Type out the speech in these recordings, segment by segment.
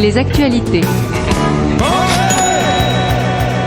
les actualités.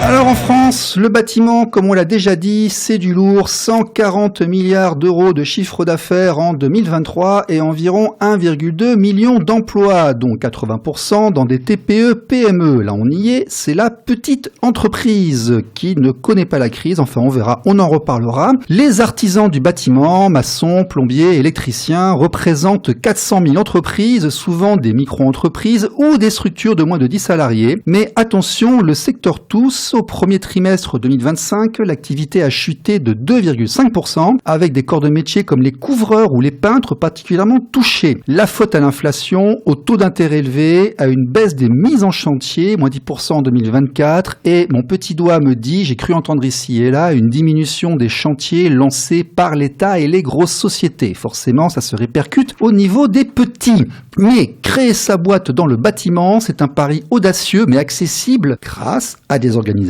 Alors en France, le bâtiment, comme on l'a déjà dit, c'est du lourd. 140 milliards d'euros de chiffre d'affaires en 2023 et environ 1,2 million d'emplois, dont 80% dans des TPE-PME. Là, on y est, c'est la petite entreprise qui ne connaît pas la crise. Enfin, on verra, on en reparlera. Les artisans du bâtiment, maçons, plombiers, électriciens, représentent 400 000 entreprises, souvent des micro-entreprises ou des structures de moins de 10 salariés. Mais attention, le secteur tous, au premier trimestre 2025, l'activité a chuté de 2,5%, avec des corps de métier comme les couvreurs ou les peintres particulièrement touchés. La faute à l'inflation, au taux d'intérêt élevé, à une baisse des mises en chantier, moins 10% en 2024, et mon petit doigt me dit, j'ai cru entendre ici et là, une diminution des chantiers lancés par l'État et les grosses sociétés. Forcément, ça se répercute au niveau des petits. Mais créer sa boîte dans le bâtiment, c'est un pari audacieux mais accessible grâce à des organisations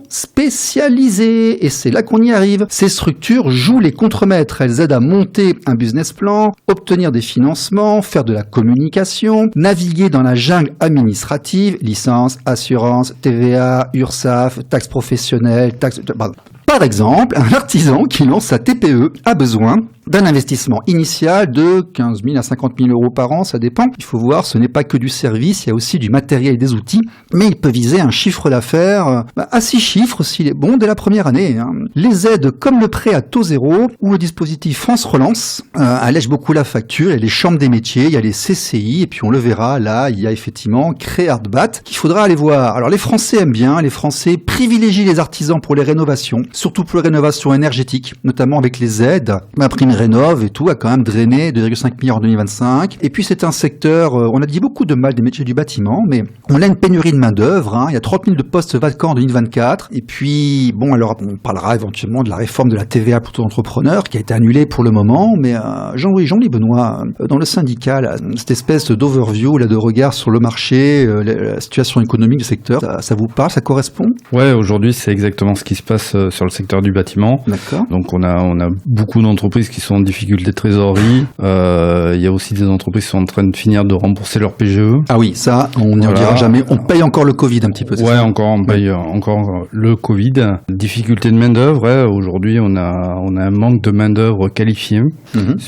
spécialisées. Et c'est là qu'on y arrive. Ces structures jouent les contremaîtres. Elles aident à monter un business plan, obtenir des financements, faire de la communication, naviguer dans la jungle administrative, licence, assurance, TVA, URSSAF, taxes professionnelles, Par exemple, un artisan qui lance sa TPE a besoin d'un investissement initial de 15 000 à 50 000 euros par an, ça dépend. Il faut voir, ce n'est pas que du service, il y a aussi du matériel et des outils, mais il peut viser un chiffre d'affaires à 6 chiffres s'il est bon dès la première année. Les aides comme le prêt à taux zéro ou le dispositif France Relance allègent beaucoup la facture. Il y a les chambres des métiers, il y a les CCI, et puis on le verra, là, il y a effectivement Créartbat qu'il faudra aller voir. Alors les Français aiment bien, les Français privilégient les artisans pour les rénovations, surtout pour les rénovations énergétiques, notamment avec les aides. Ma prime rénove et tout a quand même drainé 2,5 milliards en 2025. Et puis c'est un secteur, on a dit beaucoup de mal des métiers du bâtiment, mais on a une pénurie de main d'œuvre. Il y a 30 000 de postes vacants en 2024. Et puis bon, alors on parlera éventuellement de la réforme de la TVA pour tout entrepreneur qui a été annulée pour le moment. Mais Jean-Louis Benoît, dans le syndicat, là, cette espèce d'overview là de regard sur le marché, la situation économique du secteur, ça vous parle, ça correspond? Ouais, aujourd'hui c'est exactement ce qui se passe sur le secteur du bâtiment. D'accord. Donc on a beaucoup d'entreprises qui sont en difficulté de trésorerie. Il y a aussi des entreprises qui sont en train de finir de rembourser leur PGE. Ah oui, ça, on n'y en dira jamais. On paye encore le Covid un petit peu. Ouais, on paye encore le Covid. Difficulté de main d'œuvre. Ouais, aujourd'hui, on a un manque de main d'œuvre qualifiée.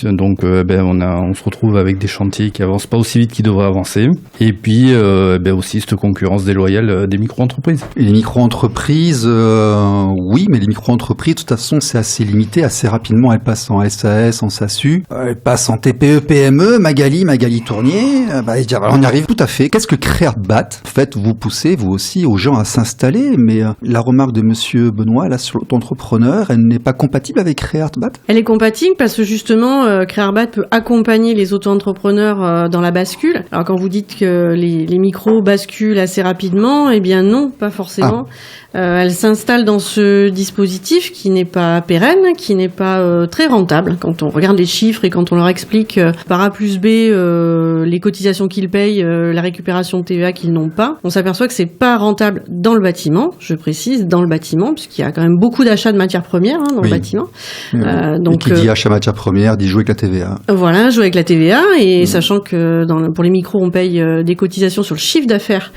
Donc, on se retrouve avec des chantiers qui avancent pas aussi vite qu'ils devraient avancer. Et puis, aussi cette concurrence déloyale des micro-entreprises. Et les micro-entreprises, oui, mais les micro-entreprises, de toute façon, c'est assez limité. Assez rapidement, elles passent en SAS, en SASU, elles passent en TPE, PME, Magali Tournier. On y arrive tout à fait. Qu'est-ce que Créartbat? En fait, vous poussez, vous aussi, aux gens à s'installer, mais la remarque de monsieur Benoît, là, sur l'auto-entrepreneur, elle n'est pas compatible avec Créartbat? Elle est compatible parce que justement, Créartbat peut accompagner les auto-entrepreneurs dans la bascule. Alors quand vous dites que les micros basculent assez rapidement, eh bien non, pas forcément. Elle s'installe dans ce dispositif qui n'est pas pérenne, qui n'est pas très rentable. Quand on regarde les chiffres et quand on leur explique par A plus B les cotisations qu'ils payent, la récupération de TVA qu'ils n'ont pas, on s'aperçoit que c'est pas rentable dans le bâtiment, je précise, dans le bâtiment, puisqu'il y a quand même beaucoup d'achats de matières premières dans le bâtiment. Donc, et qui dit achat matières premières, dit jouer avec la TVA. Voilà, jouer avec la TVA, et sachant que pour les micros, on paye des cotisations sur le chiffre d'affaires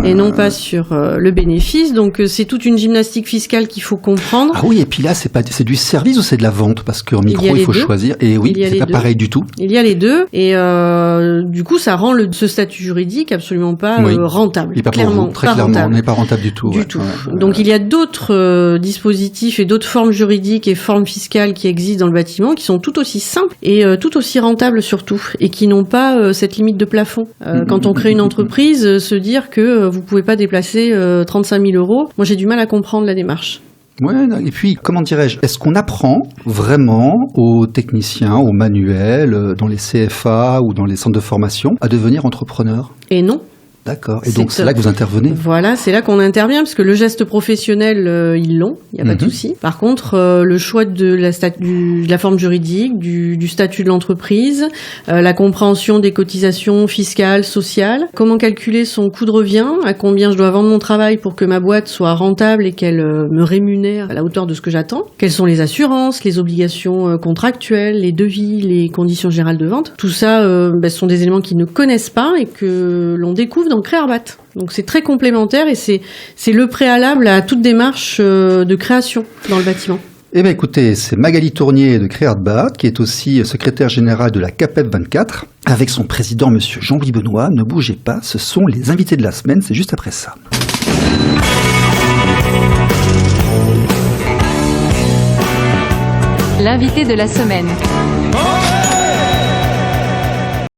et non pas sur le bénéfice. Donc c'est toute une gymnastique fiscale qu'il faut comprendre. Ah oui, et puis là, c'est du service ou c'est de la vente? Parce qu'en micro, il faut choisir. Et oui, c'est pas pareil du tout. Il y a les deux. Et du coup, ça rend ce statut juridique absolument pas rentable. Et pas clairement, pour vous, très clairement, on n'est pas rentable du tout. Donc il y a d'autres dispositifs et d'autres formes juridiques et formes fiscales qui existent dans le bâtiment, qui sont tout aussi simples et tout aussi rentables surtout, et qui n'ont pas cette limite de plafond. Quand on crée une entreprise, se dire que vous pouvez pas déplacer 35 000 euros, moi j'ai du mal à comprendre la démarche. Ouais, et puis, comment dirais-je, est-ce qu'on apprend vraiment aux techniciens, aux manuels, dans les CFA ou dans les centres de formation, à devenir entrepreneurs? Et non. D'accord. Et donc, c'est là que vous intervenez? Voilà, c'est là qu'on intervient, parce que le geste professionnel, ils l'ont, il n'y a pas de souci. Par contre, le choix de la forme juridique, du statut de l'entreprise, la compréhension des cotisations fiscales, sociales, comment calculer son coût de revient, à combien je dois vendre mon travail pour que ma boîte soit rentable et qu'elle me rémunère à la hauteur de ce que j'attends, quelles sont les assurances, les obligations contractuelles, les devis, les conditions générales de vente. Tout ça, sont des éléments qu'ils ne connaissent pas et que l'on découvre dans dans Créarbat. Donc c'est très complémentaire et c'est le préalable à toute démarche de création dans le bâtiment. Eh bien écoutez, c'est Magali Tournier de Créarbat, qui est aussi secrétaire générale de la CAPEB 24, avec son président, monsieur Jean-Louis Benoît. Ne bougez pas, ce sont les invités de la semaine, c'est juste après ça. L'invité de la semaine.